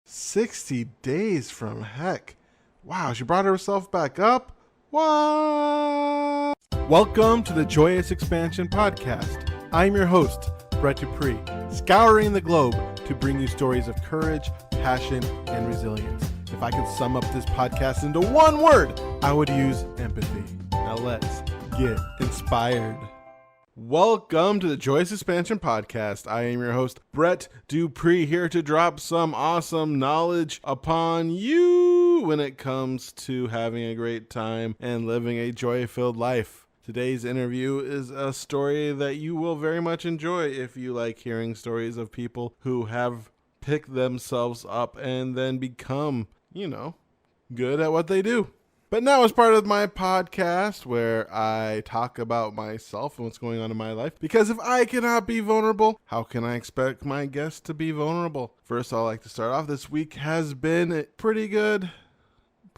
60 days from heck. Wow, she brought herself back up? What? Welcome to the Joyous Expansion Podcast. I'm your host, Brett Dupree, scouring the globe to bring you stories of courage, passion, and resilience. If I could sum up this podcast into one word, I would use empathy. Now let's get inspired. Welcome to the Joyous Expansion Podcast. I am your host, Brett Dupree, here to drop some awesome knowledge upon you when it comes to having a great time and living a joy-filled life. Today's interview is a story that you will very much enjoy if you like hearing stories of people who have picked themselves up and then become, good at what they do. But now as part of my podcast where I talk about myself and what's going on in my life, because if I cannot be vulnerable, how can I expect my guests to be vulnerable? First, I'd like to start off. This week has been pretty good.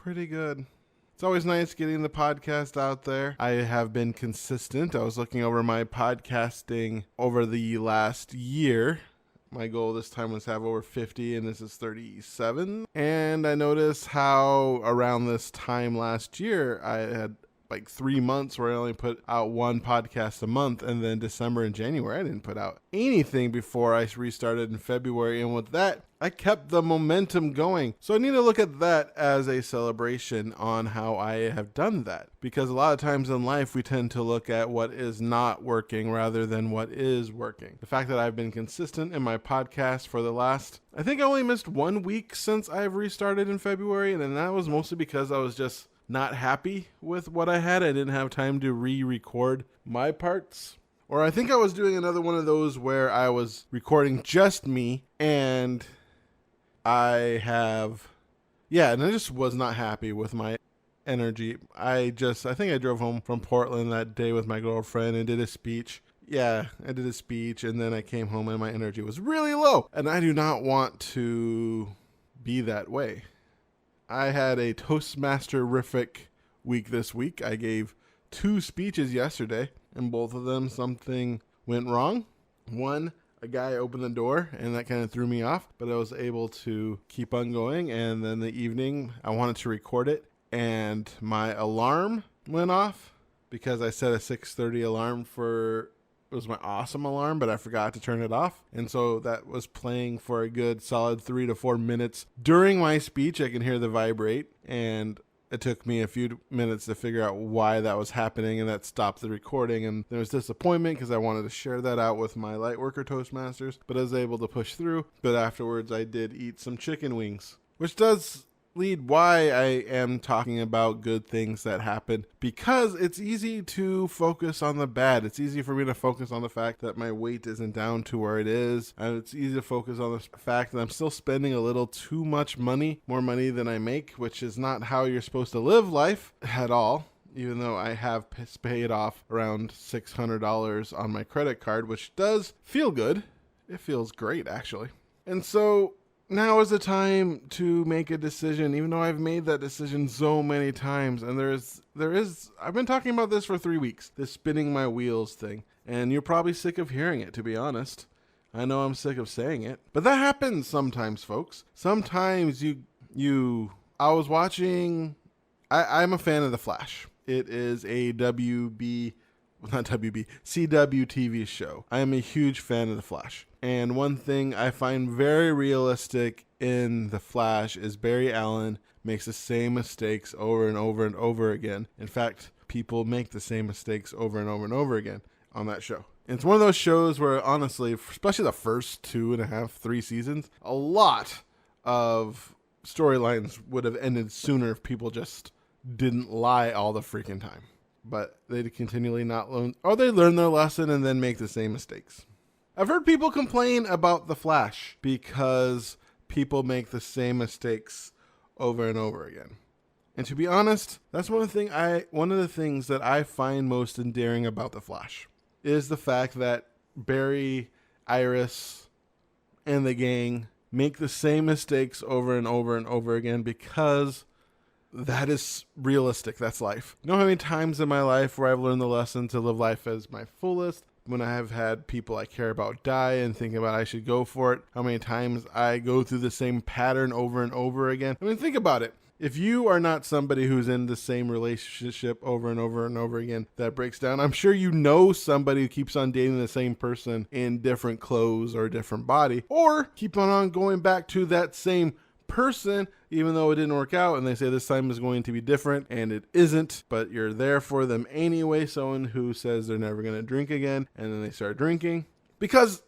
It's always nice getting the podcast out there. I have been consistent. I was looking over my podcasting over the last year. My goal this time was to have over 50, and this is 37. And I noticed how around this time last year, I had like 3 months where I only put out one podcast a month. And then December and January, I didn't put out anything before I restarted in February. And with that, I kept the momentum going. So I need to look at that as a celebration on how I have done that. Because a lot of times in life, we tend to look at what is not working rather than what is working. The fact that I've been consistent in my podcast for the last, I think I only missed 1 week since I've restarted in February. And then that was mostly because I was just not happy with what I had. I didn't have time to re-record my parts. Or I think I was doing another one of those where I was recording just me and and I just was not happy with my energy. I think I drove home from Portland that day with my girlfriend and did a speech. Yeah, I did a speech and then I came home and my energy was really low. And I do not to be that way. I had a Toastmaster-rific week this week. I gave 2 speeches yesterday, and both of them something went wrong. One, a guy opened the door, and that kind of threw me off, but I was able to keep on going. And then the evening, I wanted to record it, and my alarm went off because I set a 6:30 alarm it was my awesome alarm, but I forgot to turn it off. And so that was playing for a good solid 3 to 4 minutes. During my speech, I can hear the vibrate, and it took me a few minutes to figure out why that was happening, and that stopped the recording. And there was disappointment because I wanted to share that out with my Lightworker Toastmasters, but I was able to push through. But afterwards, I did eat some chicken wings, which does lead why I am talking about good things that happen, because it's easy to focus on the bad. It's easy for me to focus on the fact that my weight isn't down to where it is, and it's easy to focus on the fact that I'm still spending a little too much money, more money than I make, which is not how you're supposed to live life at all. Even though I have paid off around $600 on my credit card, which does feel good. It feels great, actually. And so now is the time to make a decision, even though I've made that decision so many times. And I've been talking about this for 3 weeks, this spinning my wheels thing. And you're probably sick of hearing it, to be honest. I know I'm sick of saying it. But that happens sometimes, folks. Sometimes I'm a fan of The Flash. It is a CW TV show. I am a huge fan of The Flash. And one thing I find very realistic in The Flash is Barry Allen makes the same mistakes over and over and over again. In fact, people make the same mistakes over and over and over again on that show. And it's one of those shows where, honestly, especially the first 2.5, 3 seasons, a lot of storylines would have ended sooner if people just didn't lie all the freaking time. But they'd continually not learn, or they learn their lesson and then make the same mistakes. I've heard people complain about The Flash because people make the same mistakes over and over again. And to be honest, that's one of the things that I find most endearing about The Flash is the fact that Barry, Iris, and the gang make the same mistakes over and over and over again because that is realistic. That's life. You know how many times in my life where I've learned the lesson to live life as my fullest, when I have had people I care about die and think about I should go for it, how many times I go through the same pattern over and over again. I mean, think about it. If you are not somebody who's in the same relationship over and over and over again that breaks down, I'm sure you know somebody who keeps on dating the same person in different clothes or different body, or keep on going back to that same person even though it didn't work out, and they say this time is going to be different, and it isn't, but you're there for them anyway. Someone who says they're never going to drink again, and then they start drinking, because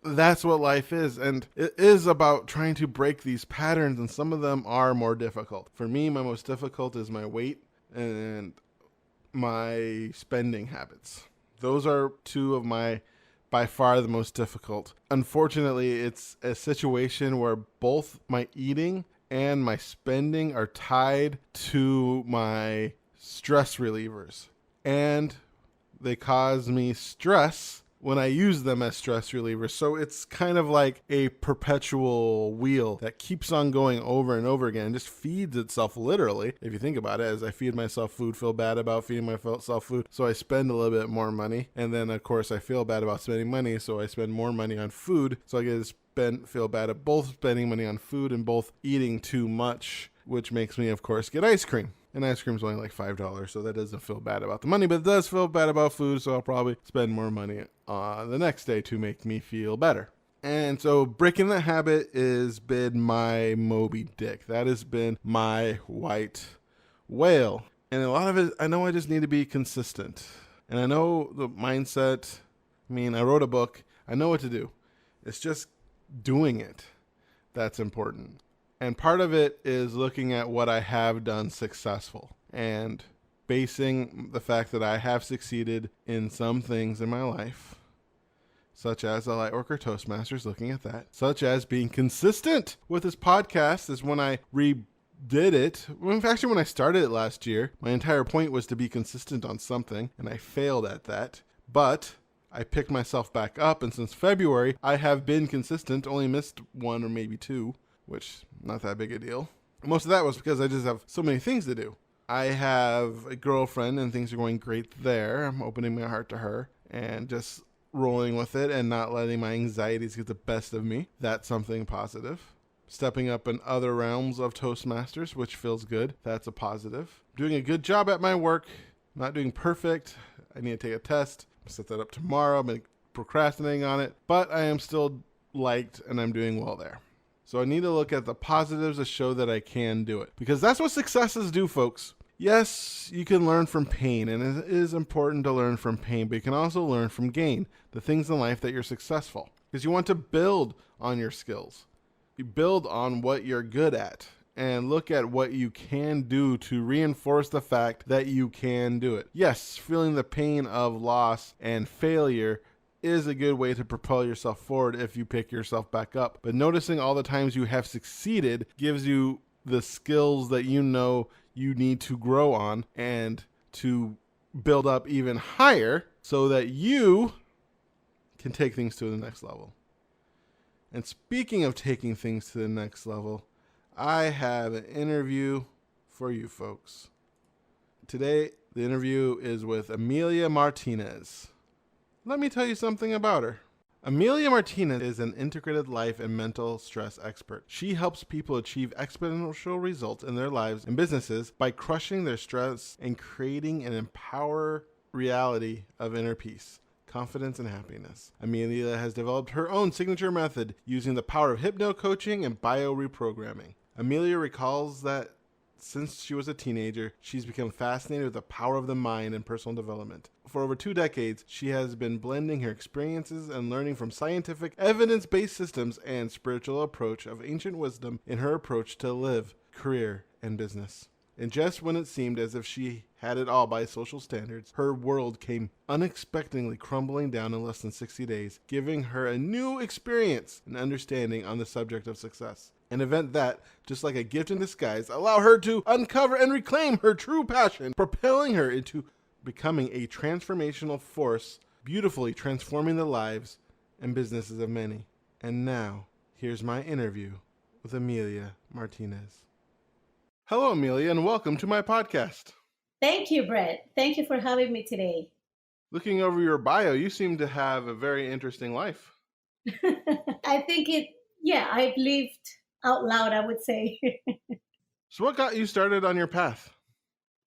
that's what life is. And it is about trying to break these patterns, and some of them are more difficult. For me, my most difficult is my weight and my spending habits. Those are two of my by far the most difficult. Unfortunately, it's a situation where both my eating and my spending are tied to my stress relievers, and they cause me stress when I use them as stress relievers. So it's kind of like a perpetual wheel that keeps on going over and over again and just feeds itself literally. If you think about it, as I feed myself food, feel bad about feeding myself food, so I spend a little bit more money. And then of course I feel bad about spending money, so I spend more money on food. So I get to feel bad at both spending money on food and both eating too much, which makes me of course get ice cream. And ice cream's only like $5, so that doesn't feel bad about the money, but it does feel bad about food, so I'll probably spend more money the next day to make me feel better. And so breaking that habit has been my Moby Dick. That has been my white whale. And a lot of it, I know I just need to be consistent. And I know the mindset, I wrote a book, I know what to do. It's just doing it that's important. And part of it is looking at what I have done successful and basing the fact that I have succeeded in some things in my life, such as a Lightworker Toastmasters, looking at that, such as being consistent with this podcast is when I redid it. In fact, when I started it last year, my entire point was to be consistent on something, and I failed at that. But I picked myself back up, and since February, I have been consistent, only missed one or maybe two, which not that big a deal. Most of that was because I just have so many things to do. I have a girlfriend and things are going great there. I'm opening my heart to her and just rolling with it and not letting my anxieties get the best of me. That's something positive. Stepping up in other realms of Toastmasters, which feels good. That's a positive. Doing a good job at my work. Not doing perfect. I need to take a test. I'll set that up tomorrow. I've been procrastinating on it, but I am still liked and I'm doing well there. So I need to look at the positives to show that I can do it. Because that's what successes do, folks. Yes, you can learn from pain, and it is important to learn from pain, but you can also learn from gain, the things in life that you're successful. Because you want to build on your skills. You build on what you're good at, and look at what you can do to reinforce the fact that you can do it. Yes, feeling the pain of loss and failure is a good way to propel yourself forward if you pick yourself back up. But noticing all the times you have succeeded gives you the skills that you know you need to grow on and to build up even higher so that you can take things to the next level. And speaking of taking things to the next level, I have an interview for you folks. Today, the interview is with Amelia Martinez. Let me tell you something about her. Amelia Martinez is an integrated life and mental stress expert. She helps people achieve exponential results in their lives and businesses by crushing their stress and creating an empowered reality of inner peace, confidence, and happiness. Amelia has developed her own signature method using the power of hypno-coaching and bio-reprogramming. Amelia recalls that since she was a teenager, she's become fascinated with the power of the mind and personal development. For over 2 decades, she has been blending her experiences and learning from scientific, evidence-based systems and spiritual approach of ancient wisdom in her approach to live, career, and business. And just when it seemed as if she had it all by social standards, her world came unexpectedly crumbling down in less than 60 days, giving her a new experience and understanding on the subject of success. An event that, just like a gift in disguise, allowed her to uncover and reclaim her true passion, propelling her into becoming a transformational force, beautifully transforming the lives and businesses of many. And now, here's my interview with Amelia Martinez. Hello, Amelia, and welcome to my podcast. Thank you, Brett. Thank you for having me today. Looking over your bio, you seem to have a very interesting life. I think I've lived out loud, I would say. So, what got you started on your path?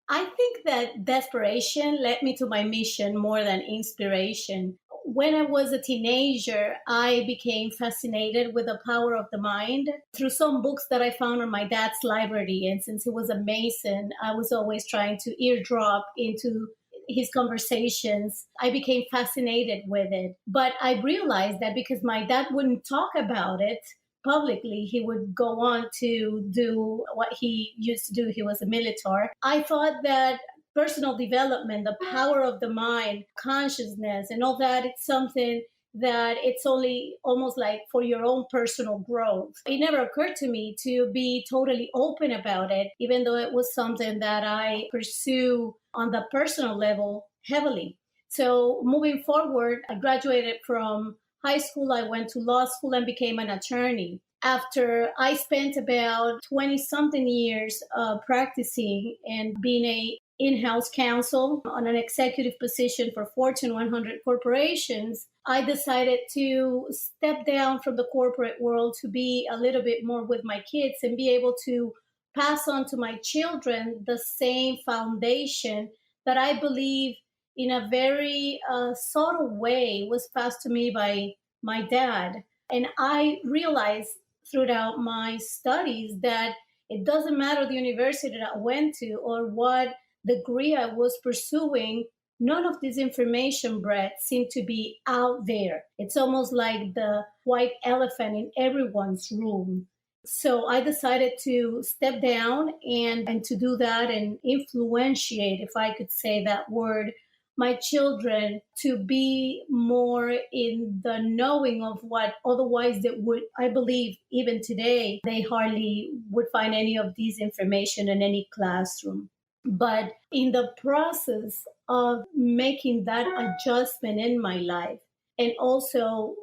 I think that desperation led me to my mission more than inspiration. When I was a teenager, I became fascinated with the power of the mind through some books that I found on my dad's library. And since he was a Mason, I was always trying to eardrop into his conversations. I became fascinated with it. But I realized that because my dad wouldn't talk about it, publicly, he would go on to do what he used to do. He was a military. I thought that personal development, the power of the mind, consciousness, and all that, it's something that it's only almost like for your own personal growth. It never occurred to me to be totally open about it, even though it was something that I pursue on the personal level heavily. So moving forward, I graduated from high school. I went to law school and became an attorney. After I spent about 20 something years practicing and being a in-house counsel on an executive position for Fortune 100 corporations, I decided to step down from the corporate world to be a little bit more with my kids and be able to pass on to my children the same foundation that I believe in a very subtle way was passed to me by my dad. And I realized throughout my studies that it doesn't matter the university that I went to or what degree I was pursuing, none of this information, Brett, seemed to be out there. It's almost like the white elephant in everyone's room. So I decided to step down and to do that and influentiate, if I could say that word, my children to be more in the knowing of what otherwise they would, I believe, even today, they hardly would find any of this information in any classroom. But in the process of making that adjustment in my life, and also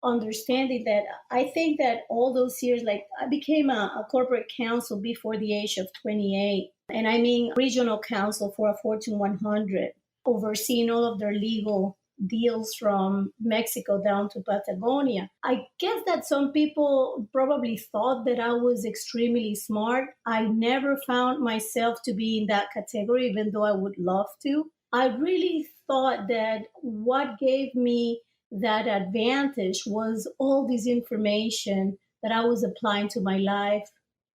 understanding that I think that all those years, like I became a corporate counsel before the age of 28. And I mean regional counsel for a Fortune 100, overseeing all of their legal deals from Mexico down to Patagonia. I guess that some people probably thought that I was extremely smart. I never found myself to be in that category, even though I would love to. I really thought that what gave me that advantage was all this information that I was applying to my life,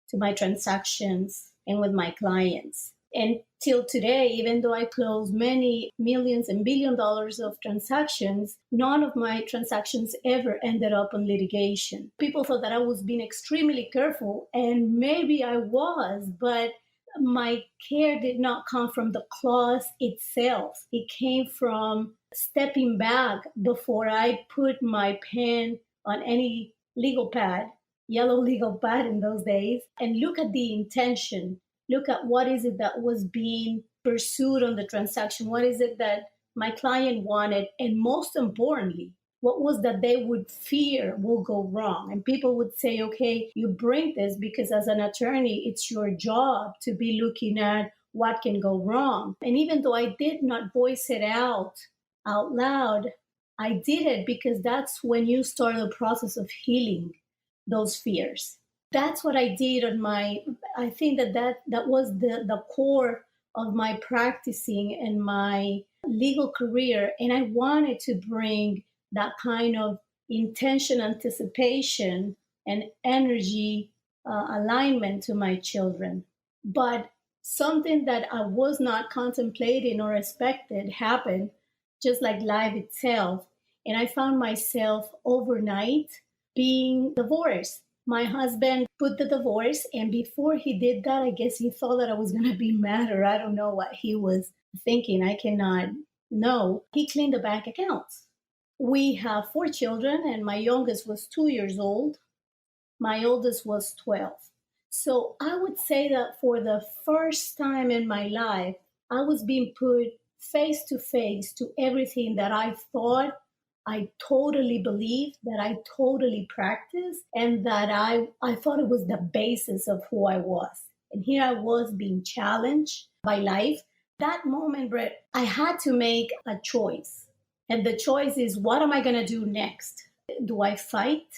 to my transactions, and with my clients. And till today, even though I closed many millions and $1 billion of transactions, none of my transactions ever ended up in litigation. People thought that I was being extremely careful, and maybe I was, but my care did not come from the clause itself. It came from stepping back before I put my pen on any legal pad, yellow legal pad in those days, and look at the intention. Look at what is it that was being pursued on the transaction. What is it that my client wanted? And most importantly, what was that they would fear will go wrong? And people would say, okay, you bring this because as an attorney, it's your job to be looking at what can go wrong. And even though I did not voice it out loud, I did it because that's when you start the process of healing those fears. That's what I did on my, I think that was the core of my practicing and my legal career. And I wanted to bring that kind of intention, anticipation, and energy alignment to my children. But something that I was not contemplating or expected happened, just like life itself. And I found myself overnight being divorced. My husband put the divorce, and before he did that, I guess he thought that I was going to be mad, or I don't know what he was thinking. I cannot know. He cleaned the bank accounts. We have 4 children, and my youngest was 2 years old. My oldest was 12. So I would say that for the first time in my life, I was being put face to face to everything that I thought I totally believed, that I totally practiced, and that I thought it was the basis of who I was. And here I was being challenged by life, That moment, Brett, I had to make a choice. And the choice is, what am I going to do next? Do I fight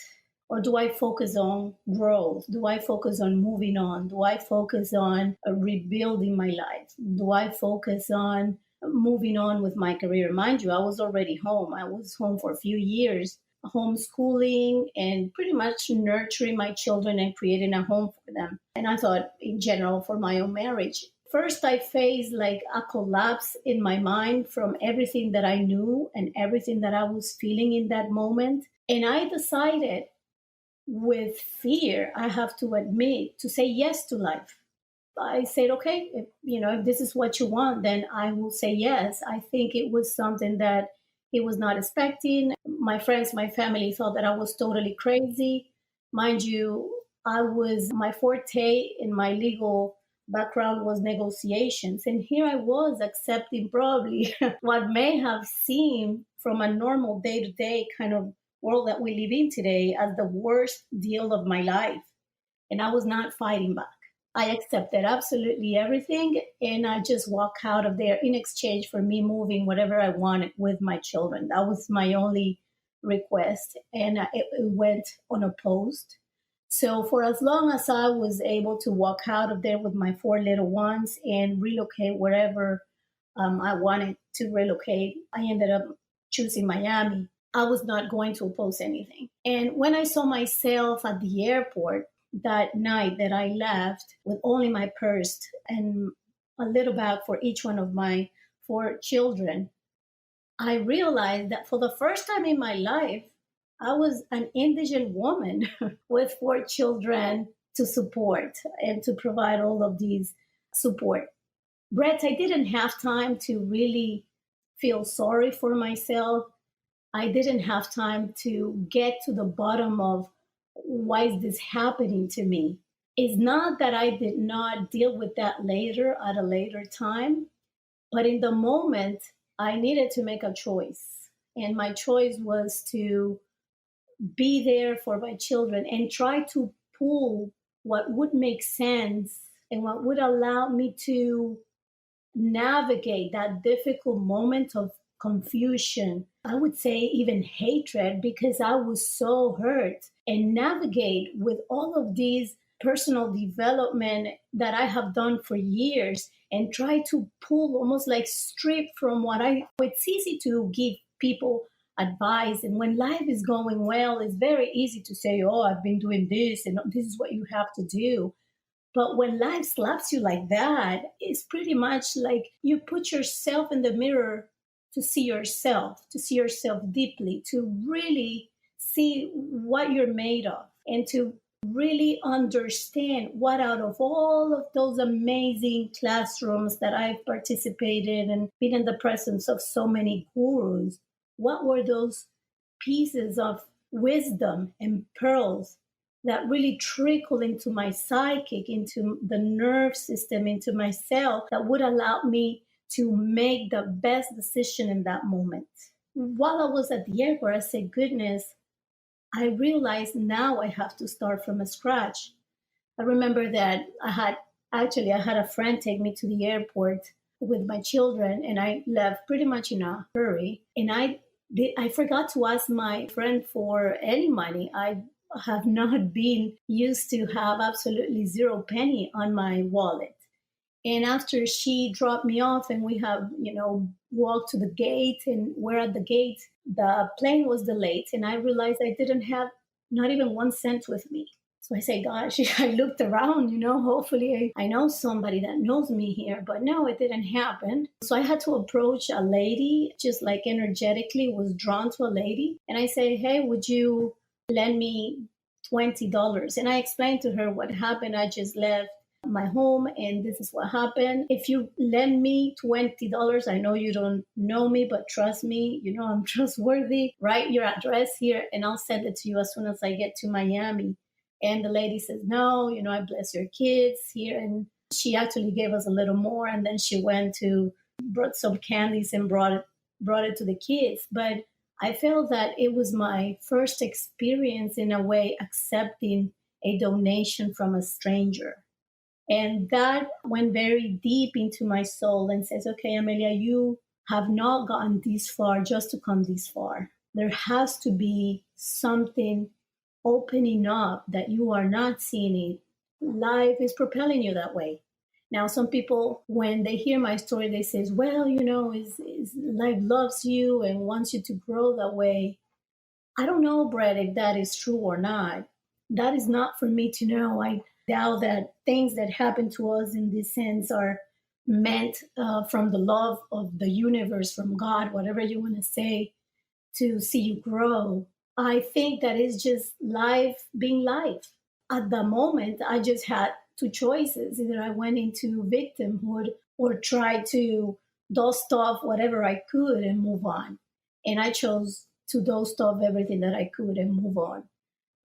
or do I focus on growth? Do I focus on moving on? Do I focus on rebuilding my life? Do I focus on moving on with my career? Mind you, I was already home. I was home for a few years, homeschooling and pretty much nurturing my children and creating a home for them. And I thought, in general, for my own marriage. First, I faced like a collapse in my mind from everything that I knew and everything that I was feeling in that moment. And I decided, with fear, I have to admit, to say yes to life. I said, okay, if this is what you want, then I will say yes. I think it was something that he was not expecting. My friends, my family thought that I was totally crazy. Mind you, my forte in my legal background was negotiations. And here I was accepting probably what may have seemed from a normal day to day kind of world that we live in today as the worst deal of my life. And I was not fighting back. I accepted absolutely everything, and I just walked out of there in exchange for me moving whatever I wanted with my children. That was my only request, and it went unopposed. So for as long as I was able to walk out of there with my four little ones and relocate wherever I wanted to relocate, I ended up choosing Miami. I was not going to oppose anything. And when I saw myself at the airport that night that I left with only my purse and a little bag for each one of my four children, I realized that for the first time in my life, I was an indigent woman with four children to support and to provide all of these support. Brett, I didn't have time to really feel sorry for myself. I didn't have time to get to the bottom of why is this happening to me. It's not that I did not deal with that later at a later time, but in the moment, I needed to make a choice. And my choice was to be there for my children and try to pull what would make sense and what would allow me to navigate that difficult moment of confusion. I would say even hatred, because I was so hurt, and navigate with all of these personal development that I have done for years and try to pull almost like strip from it's easy to give people advice. And when life is going well, it's very easy to say, oh, I've been doing this and this is what you have to do. But when life slaps you like that, it's pretty much like you put yourself in the mirror to see yourself deeply, to really see what you're made of, and to really understand what out of all of those amazing classrooms that I've participated and been in the presence of so many gurus, what were those pieces of wisdom and pearls that really trickle into my psychic, into the nerve system, into my cell that would allow me to make the best decision in that moment. While I was at the airport, I said, goodness, I realized now I have to start from scratch. I remember that I had a friend take me to the airport with my children, and I left pretty much in a hurry. And I forgot to ask my friend for any money. I have not been used to have absolutely zero penny on my wallet. And after she dropped me off and we have, walked to the gate and we're at the gate, the plane was delayed and I realized I didn't have not even 1 cent with me. So I say, gosh, I looked around, hopefully I know somebody that knows me here, but no, it didn't happen. So I had to approach a lady, just like energetically was drawn to a lady. And I say, hey, would you lend me $20? And I explained to her what happened. I just left my home and this is what happened. If you lend me $20, I know you don't know me, but trust me, I'm trustworthy. Write your address here and I'll send it to you as soon as I get to Miami. And the lady says, no, I bless your kids here. And she actually gave us a little more. And then she brought some candies and brought it to the kids. But I felt that it was my first experience in a way accepting a donation from a stranger. And that went very deep into my soul and says, okay, Amelia, you have not gotten this far just to come this far. There has to be something opening up that you are not seeing it. Life is propelling you that way. Now, some people, when they hear my story, they say, well, is life loves you and wants you to grow that way. I don't know, Brett, if that is true or not. That is not for me to know. I doubt that things that happen to us in this sense are meant from the love of the universe, from God, whatever you want to say, to see you grow. I think that is just life being life. At the moment, I just had two choices. Either I went into victimhood or tried to dust off whatever I could and move on. And I chose to dust off everything that I could and move on.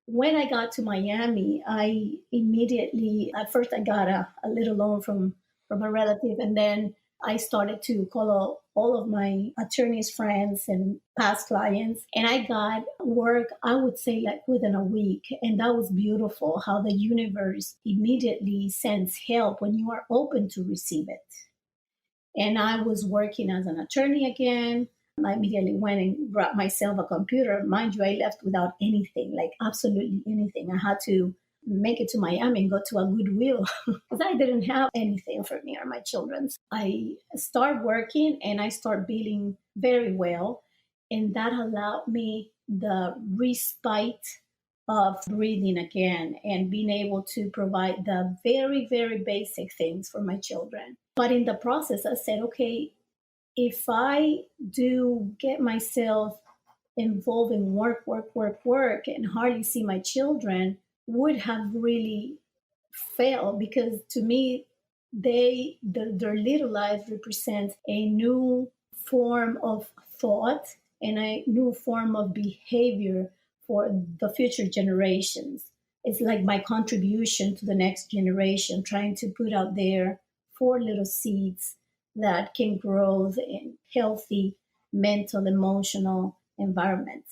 When I got to Miami, I immediately, at first, I got a little loan from a relative, and then I started to call all of my attorney's friends and past clients, and I got work, I would say, like within a week. And that was beautiful how the universe immediately sends help when you are open to receive it. And I was working as an attorney again. I immediately went and brought myself a computer. Mind you, I left without anything, like absolutely anything. I had to make it to Miami and go to a Goodwill because I didn't have anything for me or my children. I start working and I start billing very well. And that allowed me the respite of breathing again and being able to provide the very, very basic things for my children. But in the process, I said, okay, if I do get myself involved in work, and hardly see my children, would have really failed because to me, their little lives represent a new form of thought and a new form of behavior for the future generations. It's like my contribution to the next generation, trying to put out there 4 little seeds that can grow in healthy mental, emotional environment.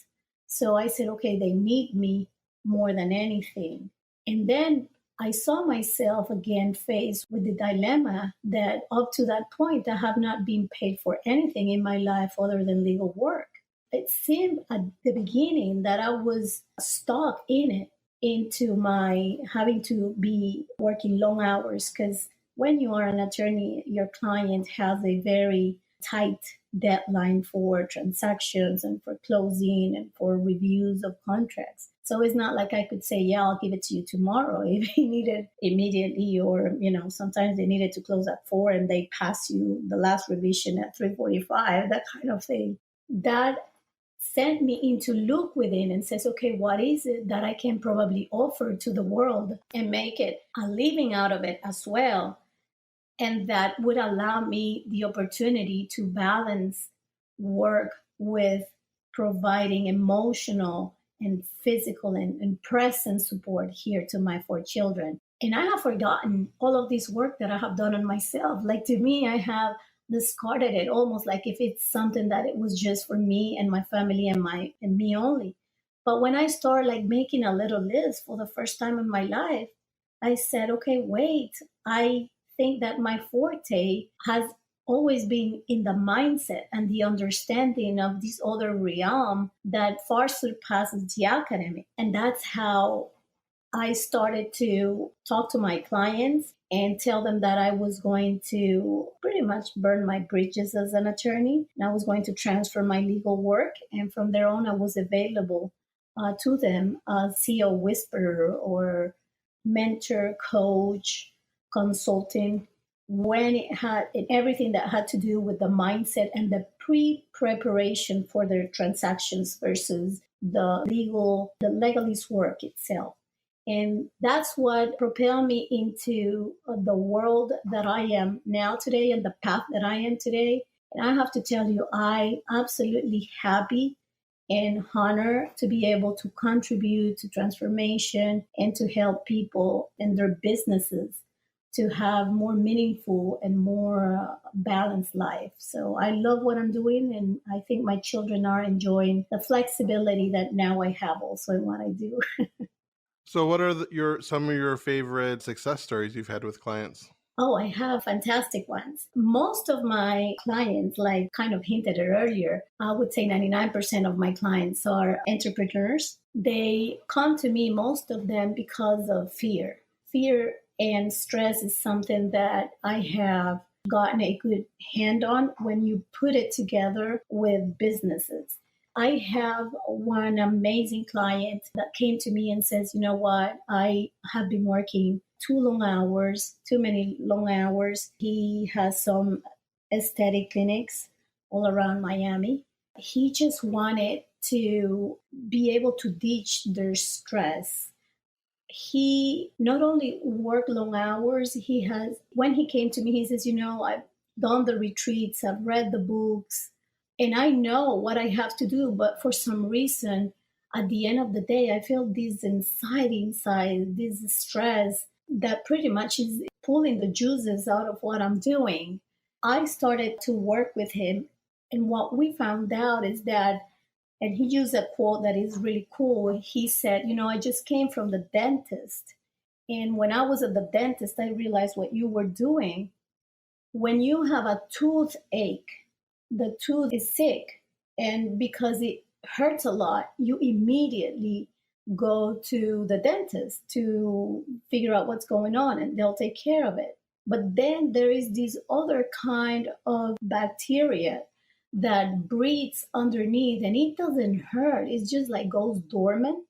So I said, okay, they need me more than anything. And then I saw myself again faced with the dilemma that up to that point, I have not been paid for anything in my life other than legal work. It seemed at the beginning that I was stuck in it, into my having to be working long hours, because when you are an attorney, your client has a very tight deadline for transactions and for closing and for reviews of contracts. So it's not like I could say, yeah, I'll give it to you tomorrow if he needed immediately, or, sometimes they needed to close at 4 and they pass you the last revision at 3:45, that kind of thing. That sent me into look within and says, okay, what is it that I can probably offer to the world and make it a living out of it as well? And that would allow me the opportunity to balance work with providing emotional and physical and present support here to my 4 children. And I have forgotten all of this work that I have done on myself. Like, to me, I have discarded it almost like if it's something that it was just for me and my family and me only. But when I start like making a little list for the first time in my life, I said, okay, wait, I think that my forte has always been in the mindset and the understanding of this other realm that far surpasses the academic. And that's how I started to talk to my clients and tell them that I was going to pretty much burn my bridges as an attorney. And I was going to transfer my legal work. And from there on, I was available to them as CEO whisperer or mentor, coach, consulting, when it had in everything that had to do with the mindset and the pre-preparation for their transactions versus the legalese work itself. And that's what propelled me into the world that I am now today and the path that I am today. And I have to tell you, I absolutely happy and honor to be able to contribute to transformation and to help people in their businesses to have more meaningful and more balanced life. So I love what I'm doing, and I think my children are enjoying the flexibility that now I have also in what I do. So what are some of your favorite success stories you've had with clients? Oh, I have fantastic ones. Most of my clients, like kind of hinted at earlier, I would say 99% of my clients are entrepreneurs. They come to me, most of them, because of fear. Fear and stress is something that I have gotten a good hand on when you put it together with businesses. I have one amazing client that came to me and says, you know what, I have been working too long hours, too many long hours. He has some aesthetic clinics all around Miami. He just wanted to be able to ditch their stress. He not only worked long hours, when he came to me, he says, you know, I've done the retreats, I've read the books, and I know what I have to do, but for some reason, at the end of the day, I feel this anxiety inside, this stress that pretty much is pulling the juices out of what I'm doing. I started to work with him, and what we found out is that, and he used a quote that is really cool. He said, you know, I just came from the dentist. And when I was at the dentist, I realized what you were doing. When you have a toothache, the tooth is sick. And because it hurts a lot, you immediately go to the dentist to figure out what's going on and they'll take care of it. But then there is this other kind of bacteria that breeds underneath and it doesn't hurt. It's just like goes dormant.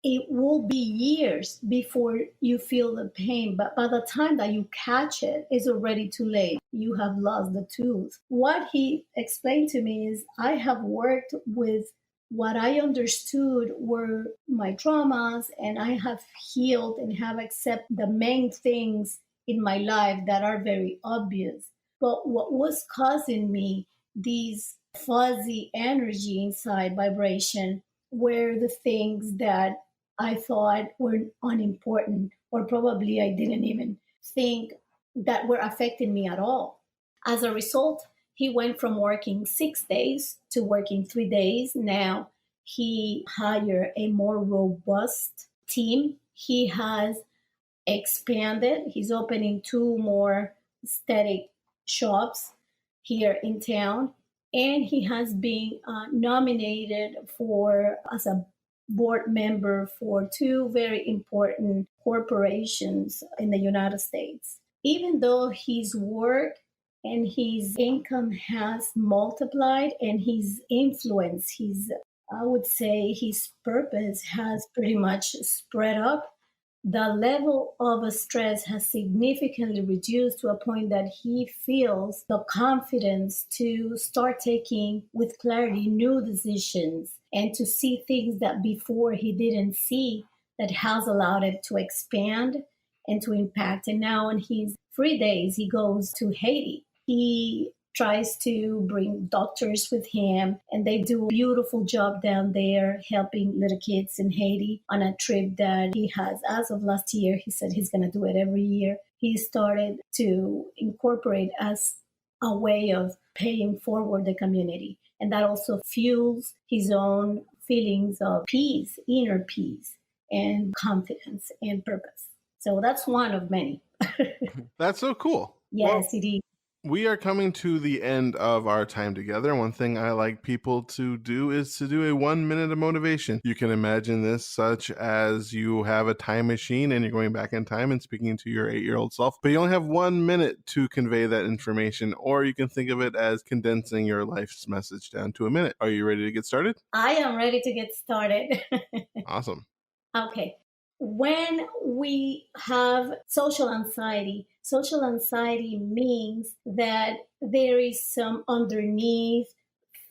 It will be years before you feel the pain, but by the time that you catch it, it's already too late. You have lost the tooth. What he explained to me is I have worked with what I understood were my traumas, and I have healed and have accepted the main things in my life that are very obvious. But what was causing me these fuzzy energy inside vibration were the things that I thought were unimportant, or probably I didn't even think that were affecting me at all. As a result, he went from working 6 days to working 3 days. Now he hired a more robust team. He has expanded. He's opening two more aesthetic shops here in town, and he has been nominated for as a board member for two very important corporations in the United States. Even though his work and his income has multiplied and his influence, his I would say his purpose has pretty much spread up, the level of stress has significantly reduced to a point that he feels the confidence to start taking with clarity new decisions and to see things that before he didn't see, that has allowed it to expand and to impact. And now on his free days, he goes to Haiti. He tries to bring doctors with him and they do a beautiful job down there helping little kids in Haiti on a trip that he has as of last year. He said he's going to do it every year. He started to incorporate as a way of paying forward the community, and that also fuels his own feelings of peace, inner peace and confidence and purpose. So that's one of many. That's so cool. Well, Yes, it is. we are coming to the end of our time together. One thing I like people to do is to do a 1 minute of motivation. You can imagine this such as you have a time machine and you're going back in time and speaking to your 8-year-old self, but you only have 1 minute to convey that information, or you can think of it as condensing your life's message down to a minute. Are you ready to get started? I am ready to get started. Awesome. Okay. When we have social anxiety means that there is some underneath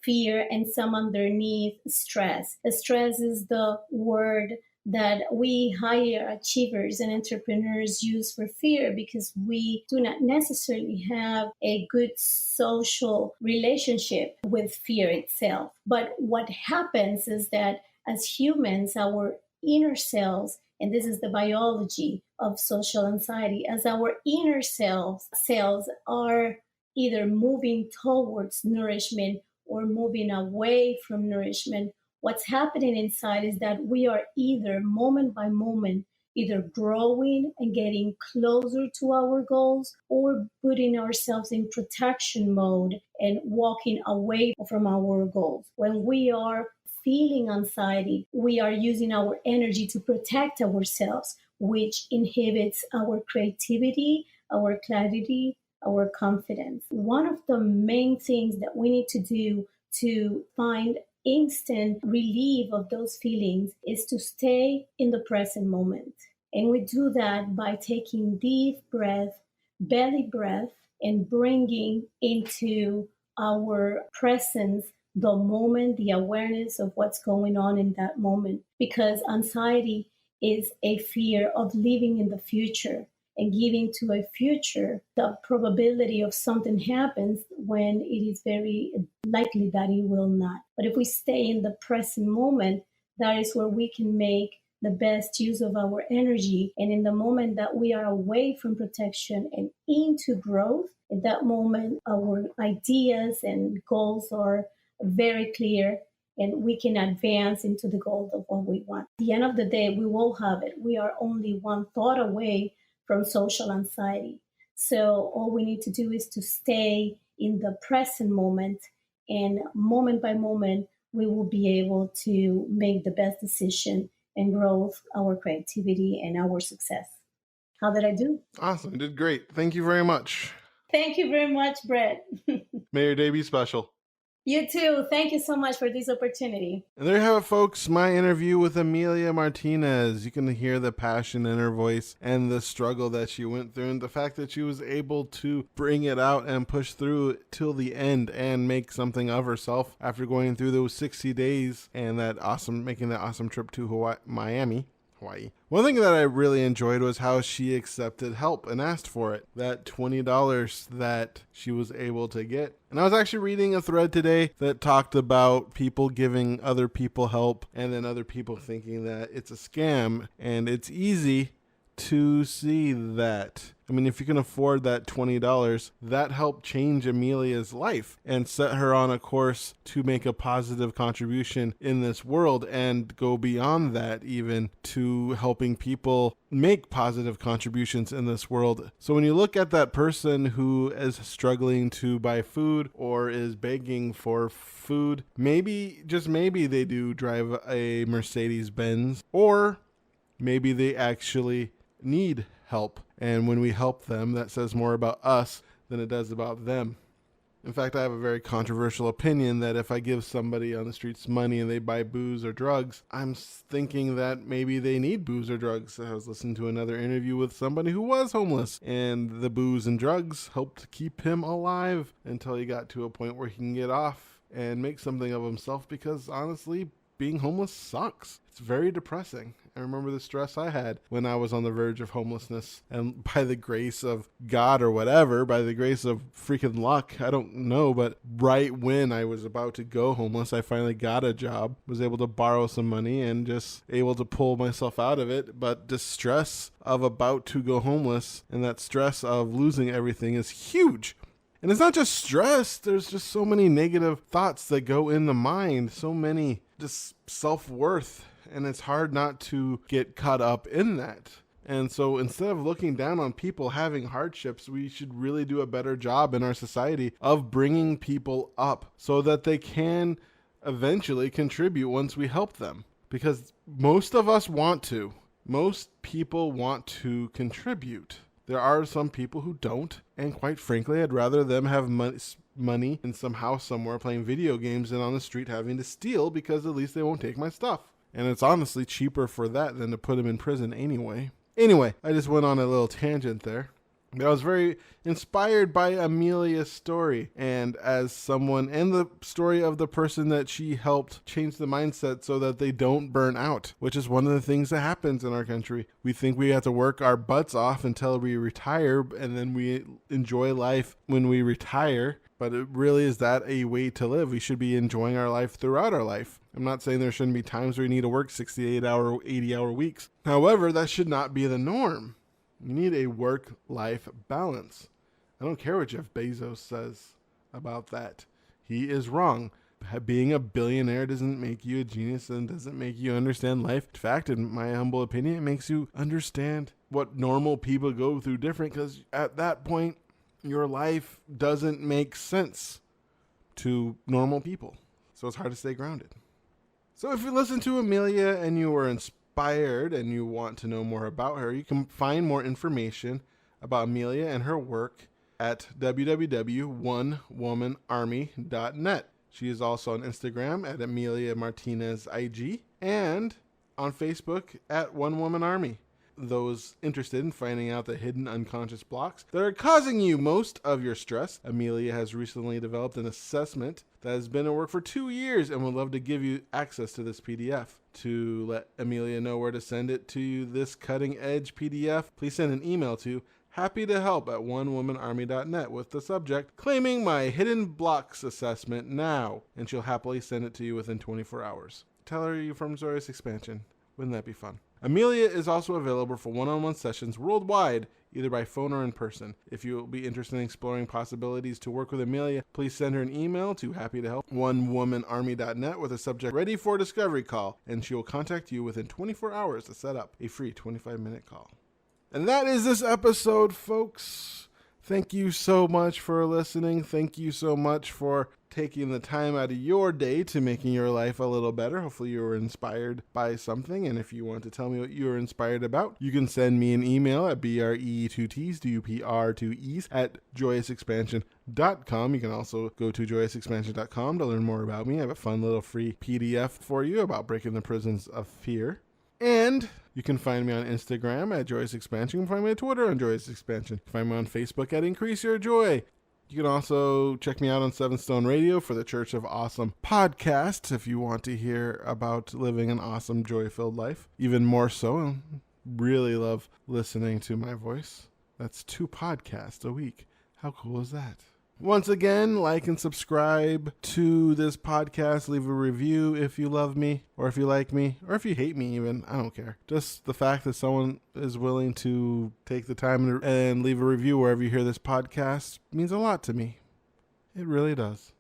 fear and some underneath stress. The stress is the word that we higher achievers and entrepreneurs use for fear because we do not necessarily have a good social relationship with fear itself. But what happens is that as humans, our inner selves, and this is the biology of social anxiety, as our inner cells are either moving towards nourishment or moving away from nourishment What's happening inside is that we are either moment by moment, either growing and getting closer to our goals or putting ourselves in protection mode and walking away from our goals. When we are feeling anxiety, we are using our energy to protect ourselves, which inhibits our creativity, our clarity, our confidence. One of the main things that we need to do to find instant relief of those feelings is to stay in the present moment. And we do that by taking deep breath, belly breath, and bringing into our presence the moment, the awareness of what's going on in that moment. Because anxiety is a fear of living in the future and giving to a future the probability of something happens when it is very likely that it will not. But if we stay in the present moment, that is where we can make the best use of our energy. And in the moment that we are away from protection and into growth, in that moment, our ideas and goals are very clear and we can advance into the goal of what we want. At the end of the day, we will have it. We are only one thought away from social anxiety. So all we need to do is to stay in the present moment, and moment by moment, we will be able to make the best decision and grow our creativity and our success. How did I do? Awesome. You did great. Thank you very much. Thank you very much, Brett. May your day be special. You too. Thank you so much for this opportunity. And there you have it, folks. My interview with Amelia Martinez. You can hear the passion in her voice and the struggle that she went through, and the fact that she was able to bring it out and push through till the end and make something of herself after going through those 60 days and making that awesome trip to Hawaii. One thing that I really enjoyed was how she accepted help and asked for it. That $20 that she was able to get. And I was actually reading a thread today that talked about people giving other people help and then other people thinking that it's a scam. And it's easy to see that. I mean, if you can afford that $20, that helped change Amelia's life and set her on a course to make a positive contribution in this world and go beyond that, even to helping people make positive contributions in this world. So when you look at that person who is struggling to buy food or is begging for food, maybe, just maybe, they do drive a Mercedes Benz, or maybe they actually need help. And when we help them, that says more about us than it does about them. In fact, I have a very controversial opinion that if I give somebody on the streets money and they buy booze or drugs, I'm thinking that maybe they need booze or drugs. I was listening to another interview with somebody who was homeless, and the booze and drugs helped keep him alive until he got to a point where he can get off and make something of himself, because honestly, being homeless sucks. It's very depressing. I remember the stress I had when I was on the verge of homelessness, and by the grace of God or whatever, by the grace of freaking luck, I don't know, but right when I was about to go homeless, I finally got a job, was able to borrow some money and just able to pull myself out of it. But the stress of about to go homeless and that stress of losing everything is huge. And it's not just stress, there's just so many negative thoughts that go in the mind, so many just self-worth, and it's hard not to get caught up in that. And so instead of looking down on people having hardships, we should really do a better job in our society of bringing people up so that they can eventually contribute once we help them. Because most of us want to. Most people want to contribute. There are some people who don't, and quite frankly, I'd rather them have money in some house somewhere playing video games than on the street having to steal, because at least they won't take my stuff. And it's honestly cheaper for that than to put them in prison anyway. Anyway, I just went on a little tangent there. But I was very inspired by Amelia's story, and as someone, and the story of the person that she helped change the mindset so that they don't burn out, which is one of the things that happens in our country. We think we have to work our butts off until we retire, and then we enjoy life when we retire. But it really is that a way to live? We should be enjoying our life throughout our life. I'm not saying there shouldn't be times where you need to work 68-hour, 80-hour weeks. However, that should not be the norm. You need a work-life balance. I don't care what Jeff Bezos says about that. He is wrong. being a billionaire doesn't make you a genius and doesn't make you understand life. In fact, in my humble opinion, it makes you understand what normal people go through different, because at that point, your life doesn't make sense to normal people. So it's hard to stay grounded. So if you listen to Amelia and you were inspired and you want to know more about her, you can find more information about Amelia and her work at www.onewomanarmy.net. She is also on Instagram at Amelia Martinez IG and on Facebook at One Woman Army. Those interested in finding out the hidden unconscious blocks that are causing you most of your stress, Amelia has recently developed an assessment that has been at work for 2 years and would love to give you access to this PDF. To let Amelia know where to send it to you, this cutting edge PDF, please send an email to happytohelp@onewomanarmy.net with the subject, claiming my hidden blocks assessment now, and she'll happily send it to you within 24 hours. Tell her you're from Joyous Expansion. Wouldn't that be fun? Amelia is also available for one-on-one sessions worldwide, either by phone or in person. If you will be interested in exploring possibilities to work with Amelia, please send her an email to happytohelp@onewomanarmy.net with a subject ready for discovery call, and she will contact you within 24 hours to set up a free 25-minute call. And that is this episode, folks. Thank you so much for listening. Thank you so much for taking the time out of your day to making your life a little better. Hopefully you were inspired by something. And if you want to tell me what you were inspired about, you can send me an email at BRE2Ts2UPR2Es at joyousexpansion.com. You can also go to joyousexpansion.com to learn more about me. I have a fun little free PDF for you about breaking the prisons of fear. And you can find me on Instagram at Joyous Expansion. You can find me on Twitter on Joyous Expansion. You can find me on Facebook at Increase Your Joy. You can also check me out on Seven Stone Radio for the Church of Awesome podcast if you want to hear about living an awesome, joy-filled life. Even more so, really love listening to my voice. That's 2 podcasts a week. How cool is that? Once again, like and subscribe to this podcast. Leave a review if you love me, or if you like me, or if you hate me even. I don't care. Just the fact that someone is willing to take the time and leave a review wherever you hear this podcast means a lot to me. It really does.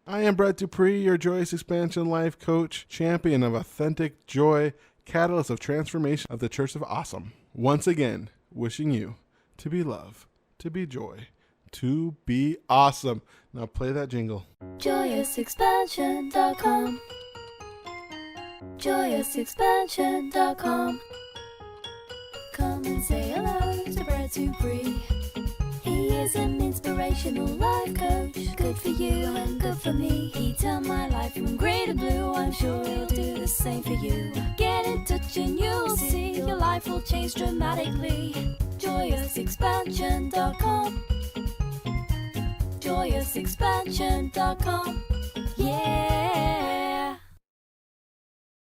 I am Brett Dupree, your Joyous Expansion life coach, champion of authentic joy, catalyst of transformation of the Church of Awesome. Once again, wishing you to be love, to be joy, to be awesome. Now play that jingle. JoyousExpansion.com. JoyousExpansion.com. Come and say hello to Brett Dupree. He is an inspirational life coach. Good for you and good for me. He turned my life from grey to blue. I'm sure he'll do the same for you. Get in touch and you'll see your life will change dramatically. JoyousExpansion.com. JoyousExpansion.com. Yeah.